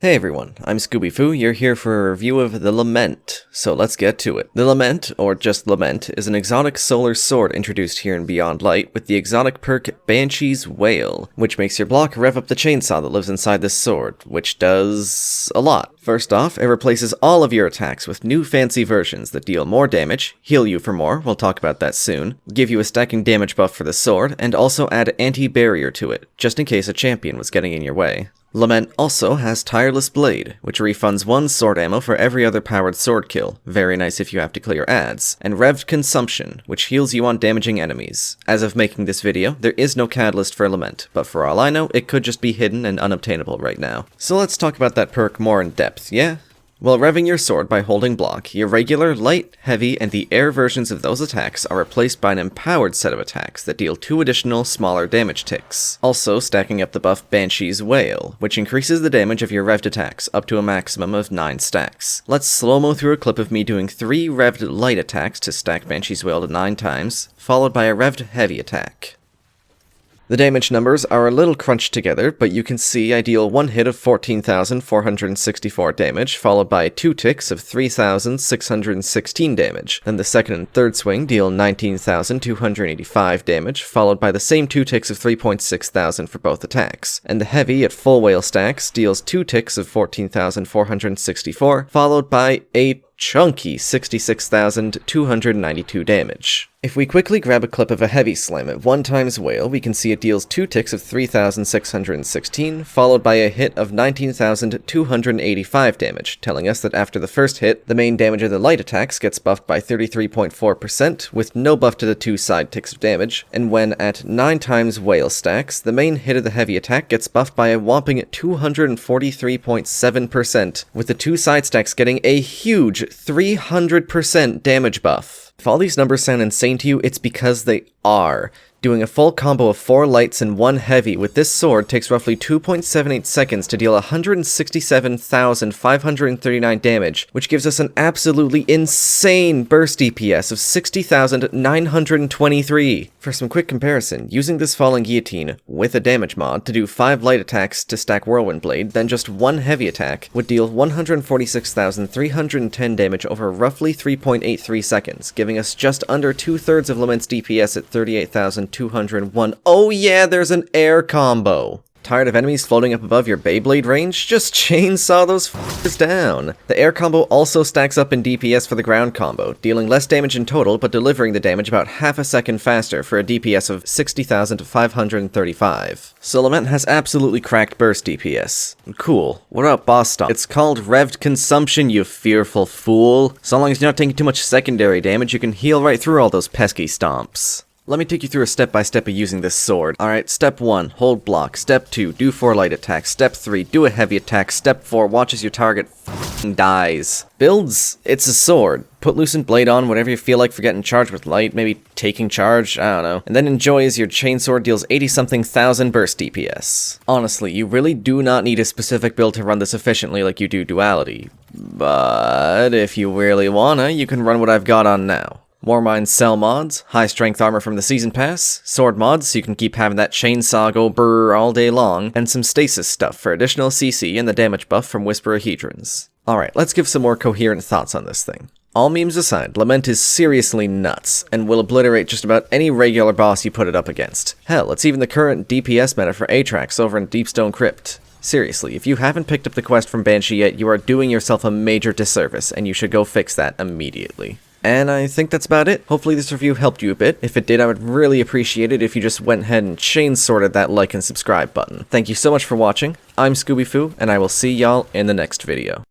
Hey everyone, I'm Scooby-Foo, you're here for a review of the Lament, so let's get to it. The Lament, or just Lament, is an exotic solar sword introduced here in Beyond Light with the exotic perk Banshee's Wail, which makes your block rev up the chainsaw that lives inside this sword, which does a lot. First off, it replaces all of your attacks with new fancy versions that deal more damage, heal you for more, we'll talk about that soon, give you a stacking damage buff for the sword, and also add anti-barrier to it, just in case a champion was getting in your way. Lament also has Tireless Blade, which refunds 1 sword ammo for every other powered sword kill, very nice if you have to clear ads, and Revved Consumption, which heals you on damaging enemies. As of making this video, there is no catalyst for Lament, but for all I know, it could just be hidden and unobtainable right now. So let's talk about that perk more in depth, yeah? While revving your sword by holding block, your regular, light, heavy, and the air versions of those attacks are replaced by an empowered set of attacks that deal 2 additional, smaller damage ticks. Also stacking up the buff Banshee's Wail, which increases the damage of your revved attacks up to a maximum of 9 stacks. Let's slow-mo through a clip of me doing 3 revved light attacks to stack Banshee's Wail to 9 times, followed by a revved heavy attack. The damage numbers are a little crunched together, but you can see I deal 1 hit of 14,464 damage, followed by 2 ticks of 3,616 damage. Then the second and third swing deal 19,285 damage, followed by the same 2 ticks of 3,600 for both attacks. And the heavy at full wail stacks deals 2 ticks of 14,464, followed by a chunky 66,292 damage. If we quickly grab a clip of a heavy slam at 1 times wail, we can see it deals 2 ticks of 3,616, followed by a hit of 19,285 damage, telling us that after the first hit, the main damage of the light attacks gets buffed by 33.4%, with no buff to the 2 side ticks of damage, and when at 9 times wail stacks, the main hit of the heavy attack gets buffed by a whopping 243.7%, with the 2 side stacks getting a huge 300% damage buff. If all these numbers sound insane to you, it's because they are. Doing a full combo of 4 lights and 1 heavy with this sword takes roughly 2.78 seconds to deal 167,539 damage, which gives us an absolutely insane burst DPS of 60,923. For some quick comparison, using this Falling Guillotine with a damage mod to do 5 light attacks to stack Whirlwind Blade, then just 1 heavy attack, would deal 146,310 damage over roughly 3.83 seconds, giving us just under 2/3 of Lament's DPS at 38,201. Oh yeah, there's an air combo! Tired of enemies floating up above your Beyblade range? Just chainsaw those f***ers down. The air combo also stacks up in DPS for the ground combo, dealing less damage in total but delivering the damage about half a second faster for a DPS of 60,535. So Lament has absolutely cracked burst DPS. Cool. What about boss stomp? It's called Revved Consumption, you fearful fool. So long as you're not taking too much secondary damage, you can heal right through all those pesky stomps. Let me take you through a step-by-step of using this sword. Alright, step 1, hold block. Step 2, do 4 light attacks. Step 3, do a heavy attack. Step 4, watch as your target f***ing dies. Builds, it's a sword. Put Loosened Blade on whenever you feel like for getting charged with light, maybe taking charge, I don't know. And then enjoy as your chainsword deals 80-something thousand burst DPS. Honestly, you really do not need a specific build to run this efficiently like you do Duality. But if you really wanna, you can run what I've got on now. Warmind Cell mods, high strength armor from the season pass, sword mods so you can keep having that chainsaw go brrr all day long, and some stasis stuff for additional CC and the damage buff from Whisperahedrons. Alright, let's give some more coherent thoughts on this thing. All memes aside, Lament is seriously nuts, and will obliterate just about any regular boss you put it up against. Hell, it's even the current DPS meta for Atrax over in Deepstone Crypt. Seriously, if you haven't picked up the quest from Banshee yet, you are doing yourself a major disservice, and you should go fix that immediately. And I think that's about it. Hopefully this review helped you a bit. If it did, I would really appreciate it if you just went ahead and chain-sorted that like and subscribe button. Thank you so much for watching. I'm Scooby-Foo, and I will see y'all in the next video.